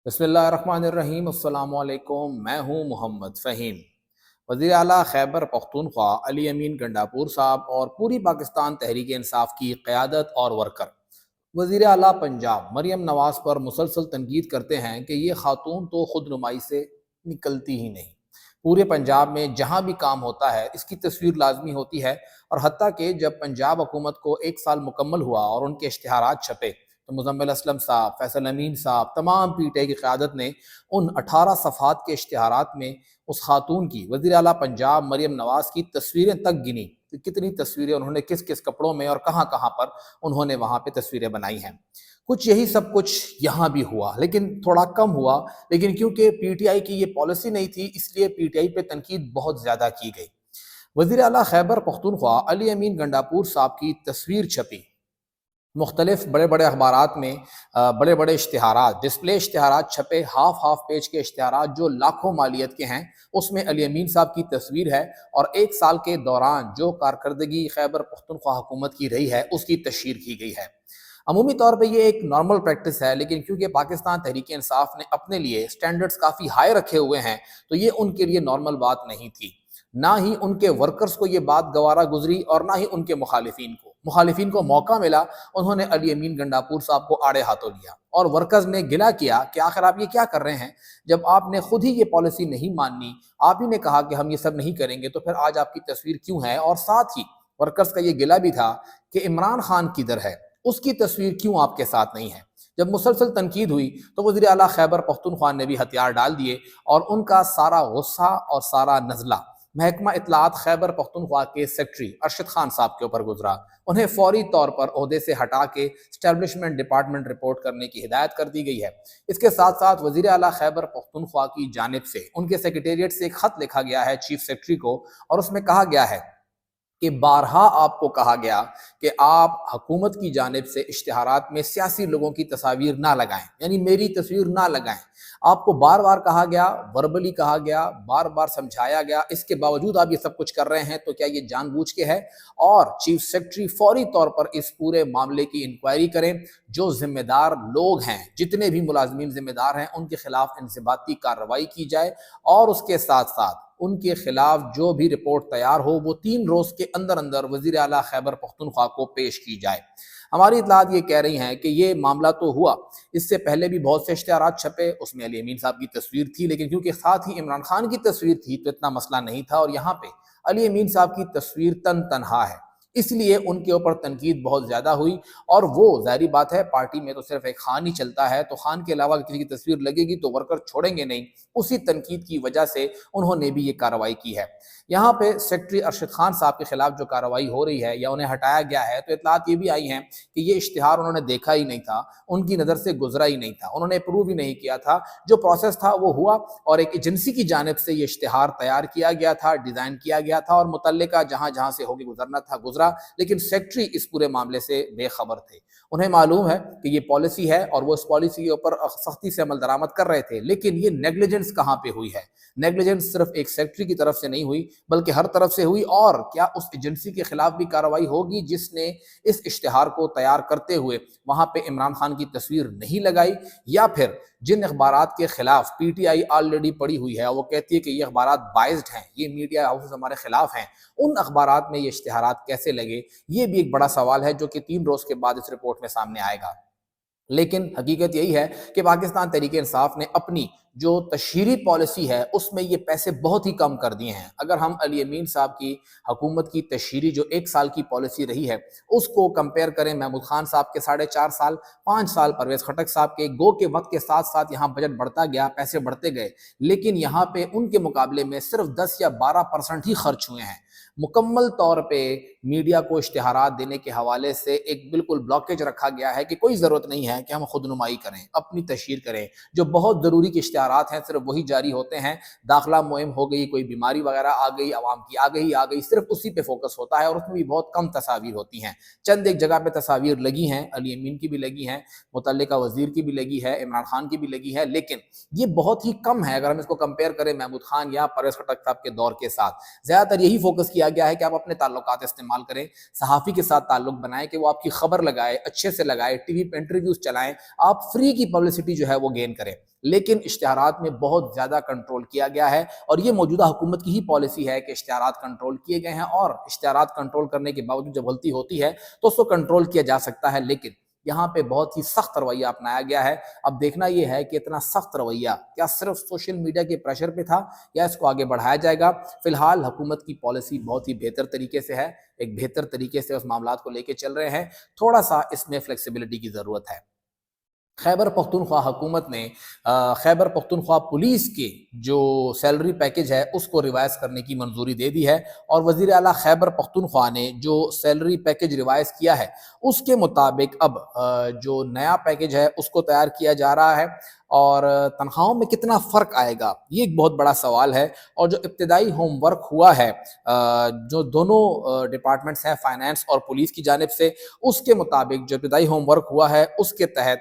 بسم اللہ الرحمن الرحیم۔ السلام علیکم، میں ہوں محمد فہیم۔ وزیر اعلیٰ خیبر پختونخوا علی امین گنڈاپور صاحب اور پوری پاکستان تحریک انصاف کی قیادت اور ورکر وزیر اعلیٰ پنجاب مریم نواز پر مسلسل تنقید کرتے ہیں کہ یہ خاتون تو خود نمائی سے نکلتی ہی نہیں۔ پورے پنجاب میں جہاں بھی کام ہوتا ہے اس کی تصویر لازمی ہوتی ہے، اور حتیٰ کہ جب پنجاب حکومت کو 1 سال مکمل ہوا اور ان کے اشتہارات چھپے تو مزمل اسلم صاحب، فیصل امین صاحب، تمام پی ٹی آئی کی قیادت نے ان 18 صفحات کے اشتہارات میں اس خاتون کی، وزیر اعلیٰ پنجاب مریم نواز کی تصویریں تک گنی کہ کتنی تصویریں انہوں نے کس کس کپڑوں میں اور کہاں کہاں پر انہوں نے وہاں پہ تصویریں بنائی ہیں۔ کچھ یہی سب کچھ یہاں بھی ہوا، لیکن تھوڑا کم ہوا، لیکن کیونکہ پی ٹی آئی کی یہ پالیسی نہیں تھی اس لیے پی ٹی آئی پہ تنقید بہت زیادہ کی گئی۔ وزیر اعلیٰ خیبر پختونخوا علی امین گنڈاپور صاحب کی تصویر چھپی مختلف بڑے بڑے اخبارات میں، بڑے بڑے اشتہارات، ڈسپلے اشتہارات چھپے، ہاف پیج کے اشتہارات جو لاکھوں مالیت کے ہیں، اس میں علی امین صاحب کی تصویر ہے اور 1 سال کے دوران جو کارکردگی خیبر پختونخوا حکومت کی رہی ہے اس کی تشہیر کی گئی ہے۔ عمومی طور پہ یہ ایک نارمل پریکٹس ہے، لیکن کیونکہ پاکستان تحریک انصاف نے اپنے لیے سٹینڈرڈز کافی ہائی رکھے ہوئے ہیں تو یہ ان کے لیے نارمل بات نہیں تھی۔ نہ ہی ان کے ورکرز کو یہ بات گوارا گزری اور نہ ہی ان کے مخالفین کو موقع ملا، انہوں نے علی امین گنڈاپور صاحب کو آڑے ہاتھوں لیا اور ورکرز نے گلہ کیا کہ آخر آپ یہ کیا کر رہے ہیں، جب آپ نے خود ہی یہ پالیسی نہیں ماننی، آپ ہی نے کہا کہ ہم یہ سب نہیں کریں گے، تو پھر آج آپ کی تصویر کیوں ہے؟ اور ساتھ ہی ورکرز کا یہ گلہ بھی تھا کہ عمران خان کدھر ہے، اس کی تصویر کیوں آپ کے ساتھ نہیں ہے؟ جب مسلسل تنقید ہوئی تو وزیر اعلیٰ خیبر پختونخوا نے بھی ہتھیار ڈال دیے اور ان کا سارا غصہ اور سارا نزلہ محکمہ اطلاعات خیبر پختونخوا کے سیکٹری ارشد خان صاحب کے اوپر گزرا۔ انہیں فوری طور پر عہدے سے ہٹا کے اسٹیبلشمنٹ ڈپارٹمنٹ رپورٹ کرنے کی ہدایت کر دی گئی ہے۔ اس کے ساتھ ساتھ وزیر اعلیٰ خیبر پختونخوا کی جانب سے ان کے سیکریٹریٹ سے ایک خط لکھا گیا ہے چیف سیکرٹری کو، اور اس میں کہا گیا ہے کہ بارہا آپ کو کہا گیا کہ آپ حکومت کی جانب سے اشتہارات میں سیاسی لوگوں کی تصاویر نہ لگائیں، یعنی میری تصویر نہ لگائیں۔ آپ کو بار بار کہا گیا، وربلی کہا گیا، بار بار سمجھایا گیا، اس کے باوجود آپ یہ سب کچھ کر رہے ہیں، تو کیا یہ جان بوجھ کے ہے؟ اور چیف سیکرٹری فوری طور پر اس پورے معاملے کی انکوائری کریں، جو ذمہ دار لوگ ہیں، جتنے بھی ملازمین ذمہ دار ہیں، ان کے خلاف انضباطی کارروائی کی جائے، اور اس کے ساتھ ساتھ ان کے خلاف جو بھی رپورٹ تیار ہو وہ 3 روز کے اندر اندر وزیر اعلیٰ خیبر پختونخوا کو پیش کی جائے۔ ہماری اطلاعات یہ کہہ رہی ہیں کہ یہ معاملہ تو ہوا، اس سے پہلے بھی بہت سے اشتہارات چھپے، اس میں علی امین صاحب کی تصویر تھی، لیکن کیونکہ ساتھ ہی عمران خان کی تصویر تھی تو اتنا مسئلہ نہیں تھا، اور یہاں پہ علی امین صاحب کی تصویر تنہا ہے، اس لیے ان کے اوپر تنقید بہت زیادہ ہوئی۔ اور وہ ظاہری بات ہے، پارٹی میں تو صرف ایک خان ہی چلتا ہے، تو خان کے علاوہ کسی کی تصویر لگے گی تو ورکر چھوڑیں گے نہیں، اسی تنقید کی وجہ سے انہوں نے بھی یہ کارروائی کی ہے۔ یہاں پہ سیکرٹری ارشد خان صاحب کے خلاف جو کارروائی ہو رہی ہے یا انہیں ہٹایا گیا ہے، تو اطلاعات یہ بھی آئی ہیں کہ یہ اشتہار انہوں نے دیکھا ہی نہیں تھا، ان کی نظر سے گزرا ہی نہیں تھا، انہوں نے اپروو ہی نہیں کیا تھا، جو پروسیس تھا وہ ہوا، اور ایک ایجنسی کی جانب سے یہ اشتہار تیار کیا گیا تھا، ڈیزائن کیا گیا تھا، اور متعلقہ جہاں جہاں سے ہوگی گزرنا تھا گزرا، لیکن سیکرٹری اس پورے معاملے سے بے خبر تھے۔ انہیں معلوم ہے کہ یہ پالیسی ہے اور وہ اس پالیسی کے اوپر سختی سے عمل درآمد کر رہے تھے، لیکن یہ نیگلیجنس کہاں پہ ہوئی ہے؟ نیگلیجنس صرف ایک سیکرٹری کی طرف سے نہیں ہوئی بلکہ ہر طرف سے ہوئی، اور کیا اس ایجنسی کے خلاف بھی کارروائی ہوگی جس نے اس اشتہار کو تیار کرتے ہوئے وہاں پہ عمران خان کی تصویر نہیں لگائی؟ یا پھر جن اخبارات کے خلاف پی ٹی آئی آلریڈی پڑی ہوئی ہے، وہ کہتی ہے کہ یہ اخبارات بائزڈ ہیں، یہ میڈیا ہاؤسز ہمارے خلاف ہیں، ان اخبارات میں یہ اشتہارات کیسے لگے؟ یہ بھی ایک بڑا سوال ہے جو کہ 3 روز کے بعد اس رپورٹ میں سامنے آئے گا۔ لیکن حقیقت یہی ہے کہ پاکستان تحریک انصاف نے اپنی جو تشہیری پالیسی ہے اس میں یہ پیسے بہت ہی کم کر دیے ہیں۔ اگر ہم علی امین صاحب کی حکومت کی تشہیری جو 1 سال کی پالیسی رہی ہے اس کو کمپیئر کریں محمود خان صاحب کے 4.5 سال، 5 سال پرویز خٹک صاحب کے، گو کے وقت کے ساتھ ساتھ یہاں بجٹ بڑھتا گیا، پیسے بڑھتے گئے، لیکن یہاں پہ ان کے مقابلے میں صرف 10 یا 12% ہی خرچ ہوئے ہیں۔ مکمل طور پہ میڈیا کو اشتہارات دینے کے حوالے سے ایک بالکل بلاکیج رکھا گیا ہے کہ کوئی ضرورت نہیں ہے کہ ہم خود نمائی کریں، اپنی تشہیر کریں، جو بہت ضروری کے اشتہارات ہیں صرف وہی جاری ہوتے ہیں۔ داخلہ مہم ہو گئی، کوئی بیماری وغیرہ آ گئی، عوام کی آ گئی، صرف اسی پہ فوکس ہوتا ہے، اور اس میں بھی بہت کم تصاویر ہوتی ہیں۔ چند ایک جگہ پہ تصاویر لگی ہیں، علی امین کی بھی لگی ہیں، متعلقہ وزیر کی بھی لگی ہے، عمران خان کی بھی لگی ہے، لیکن یہ بہت ہی کم ہے اگر ہم اس کو کمپیئر کریں محمود خان یا پرویز خٹک صاحب کے دور کے ساتھ۔ زیادہ تر یہی فوکس کیا کیا گیا ہے کہ آپ اپنے تعلقات استعمال کریں, صحافی کے ساتھ تعلق بنائیں کہ وہ آپ کی خبر لگائے, اچھے سے لگائے, ٹی وی پہ انٹرویوز چلائیں, آپ فری کی پبلسٹی جو ہے وہ گین کریں. لیکن اشتہارات میں بہت زیادہ کنٹرول کیا گیا ہے, اور یہ موجودہ حکومت کی ہی پالیسی ہے کہ اشتہارات کنٹرول کیے گئے ہیں, اور اشتہارات کنٹرول کرنے کے باوجود جب غلطی ہوتی ہے تو اس کو کنٹرول کیا جا سکتا ہے. لیکن یہاں پہ بہت ہی سخت رویہ اپنایا گیا ہے. اب دیکھنا یہ ہے کہ اتنا سخت رویہ کیا صرف سوشل میڈیا کے پریشر پہ تھا یا اس کو آگے بڑھایا جائے گا. فی الحال حکومت کی پالیسی بہت ہی بہتر طریقے سے ہے, ایک بہتر طریقے سے اس معاملات کو لے کے چل رہے ہیں. تھوڑا سا اس میں فلیکسیبلٹی کی ضرورت ہے. خیبر پختونخوا حکومت نے خیبر پختونخوا پولیس کے جو سیلری پیکج ہے اس کو ریوائز کرنے کی منظوری دے دی ہے, اور وزیر اعلیٰ خیبر پختونخوا نے جو سیلری پیکج ریوائز کیا ہے اس کے مطابق اب جو نیا پیکج ہے اس کو تیار کیا جا رہا ہے. اور تنخواہوں میں کتنا فرق آئے گا یہ ایک بہت بڑا سوال ہے. اور جو ابتدائی ہوم ورک ہوا ہے جو دونوں ڈپارٹمنٹس ہیں, فائنانس اور پولیس کی جانب سے, اس کے مطابق جو ابتدائی ہوم ورک ہوا ہے اس کے تحت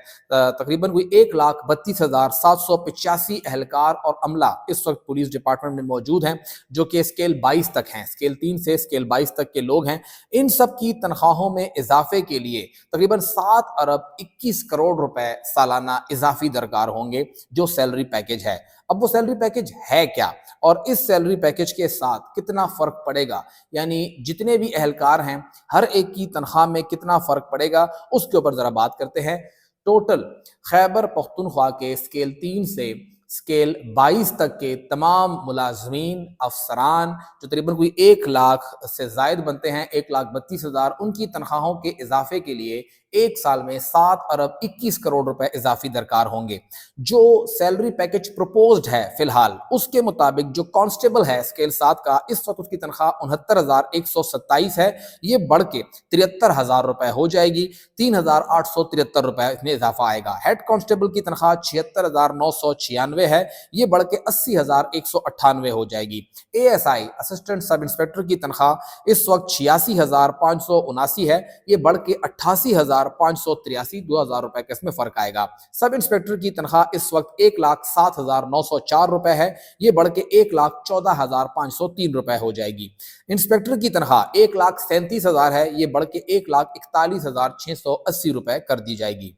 تقریباً کوئی 1,32,785 اہلکار اور عملہ اس وقت پولیس ڈپارٹمنٹ میں موجود ہیں, جو کہ اسکیل 22 تک ہیں, اسکیل 3 سے اسکیل 22 تک کے لوگ ہیں. ان سب کی تنخواہوں میں اضافے کے لیے تقریباً 7 ارب 21 کروڑ روپے سالانہ اضافی درکار ہوں گے جو سیلری پیکج ہے. اب وہ سیلری پیکج ہے کیا, اور اس سیلری پیکج کے ساتھ کتنا فرق پڑے گا, یعنی جتنے بھی اہلکار ہیں ہر ایک کی تنخواہ میں کتنا فرق پڑے گا, اس کے اوپر ذرا بات کرتے ہیں. ٹوٹل خیبر پختونخوا کے اسکیل 3 سے اسکیل 22 تک کے تمام ملازمین, افسران جو تقریباً کوئی 1 لاکھ سے زائد بنتے ہیں, 1,32,000, ان کی تنخواہوں کے اضافے کے لیے ایک سال میں 7 ارب 21 کروڑ روپے اضافی درکار ہوں گے. جو سیلری پیکج پروپوزڈ ہے فی الحال اس کے مطابق جو کانسٹیبل ہے اسکیل 7 کا, اس وقت اس کی تنخواہ 69,127 ہے, یہ بڑھ کے 73,000 روپے ہو جائے گی, 3,873 روپے اس میں اضافہ آئے گا. ہیڈ کانسٹیبل کی تنخواہ 76,996 ہے, یہ بڑھ کے 80,198 ہو جائے گی. A S I assistant sub inspector کی تنخواہ اس وقت 86,579 ہے, یہ بڑھ کے 88,583, 2,000 روپے کا اس میں فرق آئے گا. سب انسپیکٹر کی تنخواہ اس وقت 1,07,904 روپے ہے, یہ بڑھ کے 1,14,503 روپے ہو جائے گی. انسپیکٹر کی تنخواہ 1,37,000 ہے, یہ بڑھ کے 1,41,680 روپے کر دی جائے گی.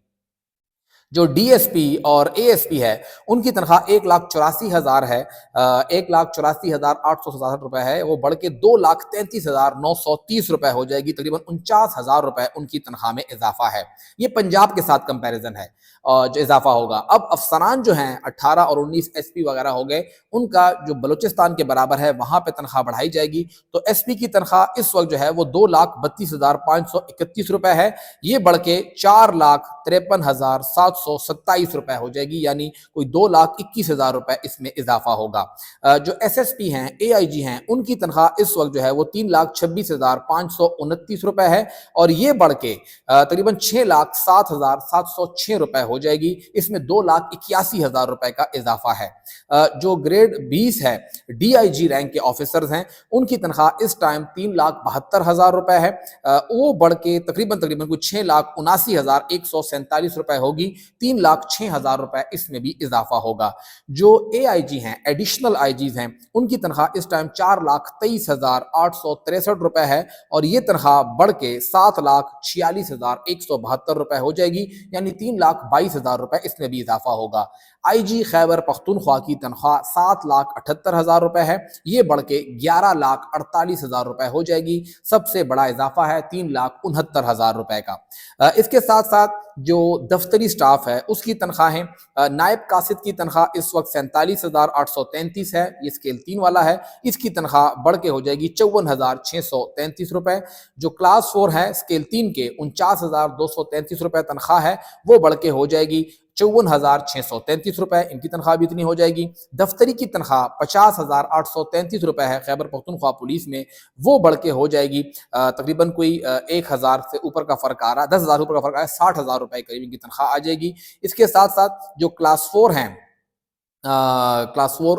جو ڈی ایس پی اور اے ایس پی ہے ان کی تنخواہ 1,84,000 ہے, 1,84,867 روپے ہے, وہ بڑھ کے 2,33,930 روپے ہو جائے گی. تقریباً 49,000 روپے ان کی تنخواہ میں اضافہ ہے. یہ پنجاب کے ساتھ کمپیریزن ہے جو اضافہ ہوگا. اب افسران جو ہیں 18 اور 19 ایس پی وغیرہ ہو گئے, ان کا جو بلوچستان کے برابر ہے وہاں پہ تنخواہ بڑھائی جائے گی. تو ایس پی کی تنخواہ اس وقت جو ہے وہ 2,32,531 روپے ہے, یہ بڑھ کے 4,53,727 روپے ہو جائے گی, یعنی کوئی 2,21,000 روپے اس میں اضافہ ہوگا. جو ایس ایس پی ہیں, اے آئی جی ہیں, ان کی تنخواہ اس وقت جو ہے وہ 3,26,529 روپے ہے, اور یہ بڑھ کے تقریباً 6,07,706 روپے ہو جائے گی. اس میں 2,81,000 روپے کا اضافہ ہے. جو گریڈ 20 ہے ڈی آئی جی رینک کے آفیسرز ہیں, ان کی تنخواہ اس ٹائم 3,72,000 روپے ہے, وہ بڑھ کے تقریباً کوئی 6,79,147 روپے ہوگی. 3,06,000 روپے اس میں بھی اضافہ ہوگا. جو اے آئی جی ہیں, ایڈیشنل آئی جیز ہیں, ان کی تنخواہ اس ٹائم 4,23,863 روپے ہے, اور یہ تنخواہ بڑھ کے 7,46,172 روپے ہو جائے گی, یعنی 3,22,000 روپے اس میں بھی اضافہ ہوگا. آئی جی خیبر پختونخوا کی تنخواہ 7,78,000 روپے ہے, یہ بڑھ کے 11,48,000 روپے ہو جائے گی. سب سے بڑا اضافہ ہے 3,69,000 روپے کا. اس کے ساتھ ساتھ جو دفتری سٹاف ہے اس کی تنخواہیں, نائب قاصد کی تنخواہ اس وقت 47,833 ہے, یہ اسکیل 3 والا ہے, اس کی تنخواہ بڑھ کے ہو جائے گی 54,633 روپے. جو کلاس 4 ہے اسکیل 3 کے 49,233 روپے تنخواہ ہے, وہ بڑھ کے ہو جائے گی 54,633 روپے, ان کی تنخواہ بھی اتنی ہو جائے گی. دفتری کی تنخواہ 50,833 روپے ہے خیبر پختونخوا پولیس میں, وہ بڑھ کے ہو جائے گی تقریباً کوئی 1,000 سے اوپر کا فرق آ رہا ہے, 10,000 اوپر کا فرق آ رہا ہے, 60,000 روپے قریب ان کی تنخواہ آ جائے گی. اس کے ساتھ ساتھ جو کلاس 4 ہیں, کلاس 4